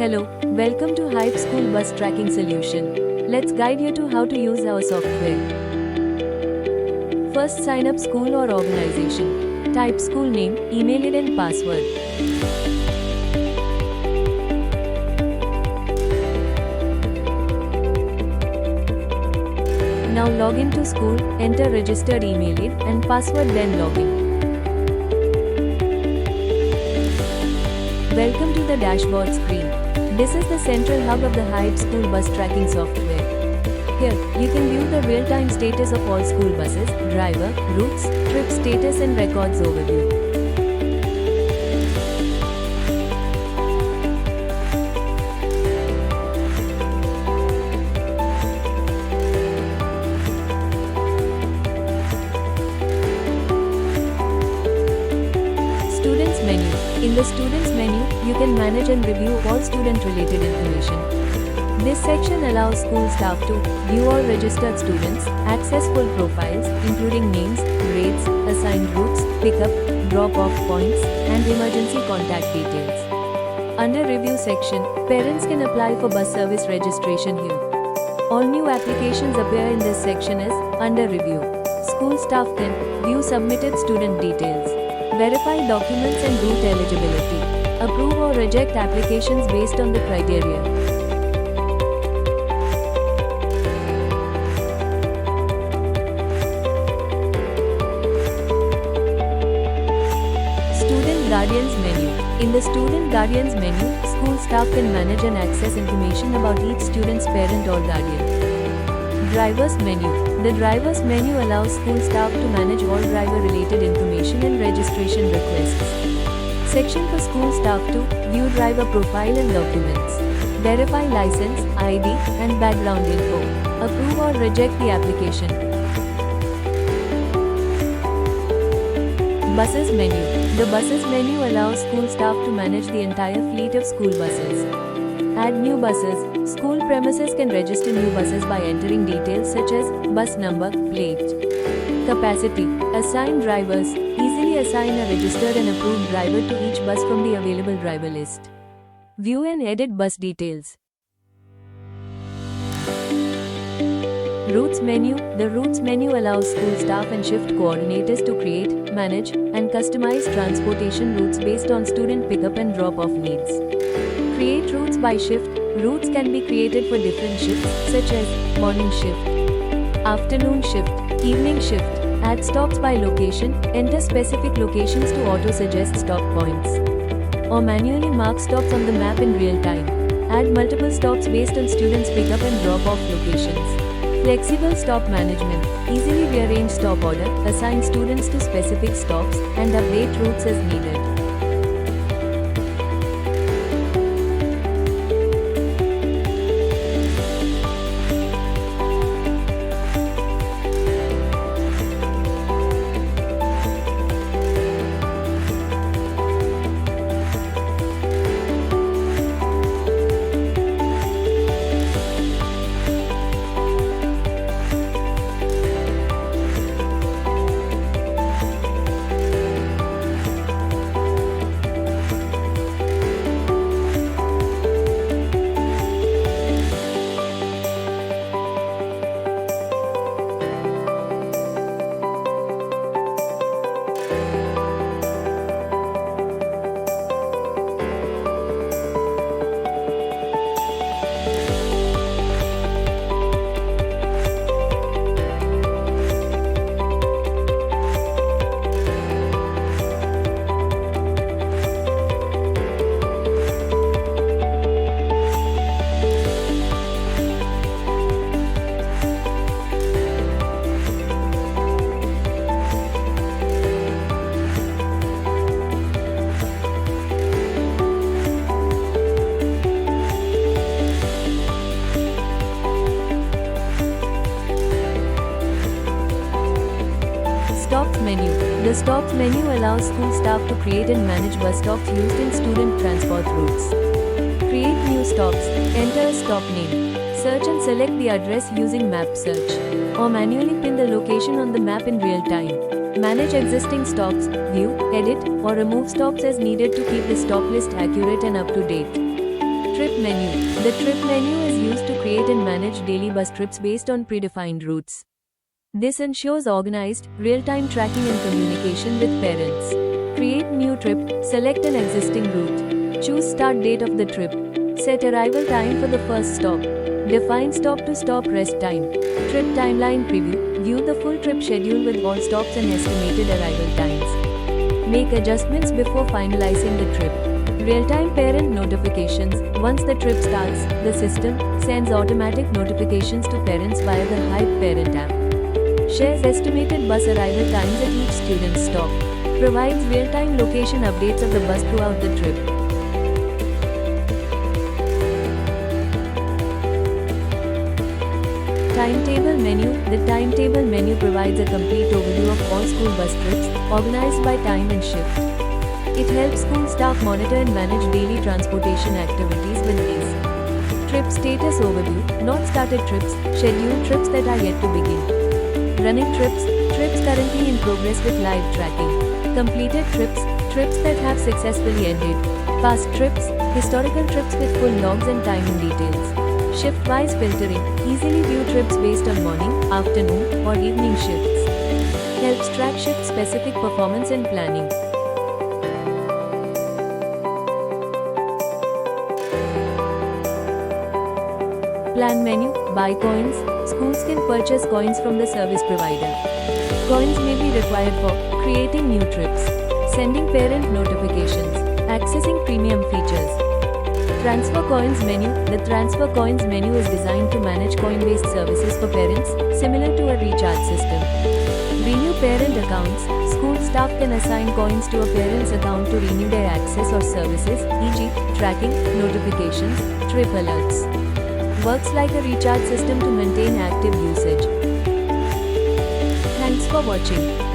Hello, welcome to Hype School Bus Tracking Solution. Let's guide you to how to use our software. First, sign up school or organization. Type school name, email ID and password. Now log in to school, enter registered email ID and password, then log in. Welcome to the dashboard screen. This is the central hub of the Hype School Bus Tracking software. Here, you can view the real-time status of all school buses, driver, routes, trip status and records overview. Students menu. In the Students menu, you can manage and review all student-related information. This section allows school staff to view all registered students, access full profiles, including names, grades, assigned routes, pickup, drop-off points, and emergency contact details. Under Review section, parents can apply for bus service registration here. All new applications appear in this section as Under Review. School staff can view submitted student details, verify documents and route eligibility, approve or reject applications based on the criteria. Student Guardians menu. In the Student Guardians menu, school staff can manage and access information about each student's parent or guardian. Drivers menu. The Drivers menu allows school staff to manage all driver-related information and registration requests. Section for school staff to view driver profile and documents, verify license, ID, and background info, approve or reject the application. Buses menu. The Buses menu allows school staff to manage the entire fleet of school buses. Add new buses. School premises can register new buses by entering details such as bus number, plate. Capacity. Assign drivers. Easily assign a registered and approved driver to each bus from the available driver list. View and edit bus details. Routes menu. The Routes menu allows school staff and shift coordinators to create, manage, and customize transportation routes based on student pickup and drop-off needs. Create routes by shift. Routes can be created for different shifts, such as morning shift, afternoon shift, evening shift. Add stops by location. Enter specific locations to auto-suggest stop points, or manually mark stops on the map in real time. Add multiple stops based on students' pickup and drop-off locations. Flexible stop management. Easily rearrange stop order, assign students to specific stops, and update routes as needed. Stops menu. The Stops menu allows school staff to create and manage bus stops used in student transport routes. Create new stops. Enter a stop name. Search and select the address using map search, or manually pin the location on the map in real time. Manage existing stops, view, edit, or remove stops as needed to keep the stop list accurate and up to date. Trip menu. The trip menu is used to create and manage daily bus trips based on predefined routes. This ensures organized, real-time tracking and communication with parents. Create new trip. Select an existing route. Choose start date of the trip. Set arrival time for the first stop. Define stop-to-stop rest time. Trip timeline preview. View the full trip schedule with all stops and estimated arrival times. Make adjustments before finalizing the trip. Real-time parent notifications. Once the trip starts, the system sends automatic notifications to parents via the Hype Parent app. Shares estimated bus arrival times at each student's stop. Provides real-time location updates of the bus throughout the trip. Timetable menu. The timetable menu provides a complete overview of all school bus trips, organized by time and shift. It helps school staff monitor and manage daily transportation activities with ease. Trip status overview. Not started trips, scheduled trips that are yet to begin. Running trips, trips currently in progress with live tracking. Completed trips, trips that have successfully ended. Past trips, historical trips with full logs and timing details. Shift-wise filtering, easily view trips based on morning, afternoon, or evening shifts. Helps track shift-specific performance and planning. Plan menu. Buy coins. Schools can purchase coins from the service provider. Coins may be required for creating new trips, sending parent notifications, accessing premium features. Transfer coins menu. The transfer coins menu is designed to manage coin-based services for parents, similar to a recharge system. Renew parent accounts. School staff can assign coins to a parent's account to renew their access or services, e.g., tracking, notifications, trip alerts. Works like a recharge system to maintain active usage. Thanks for watching.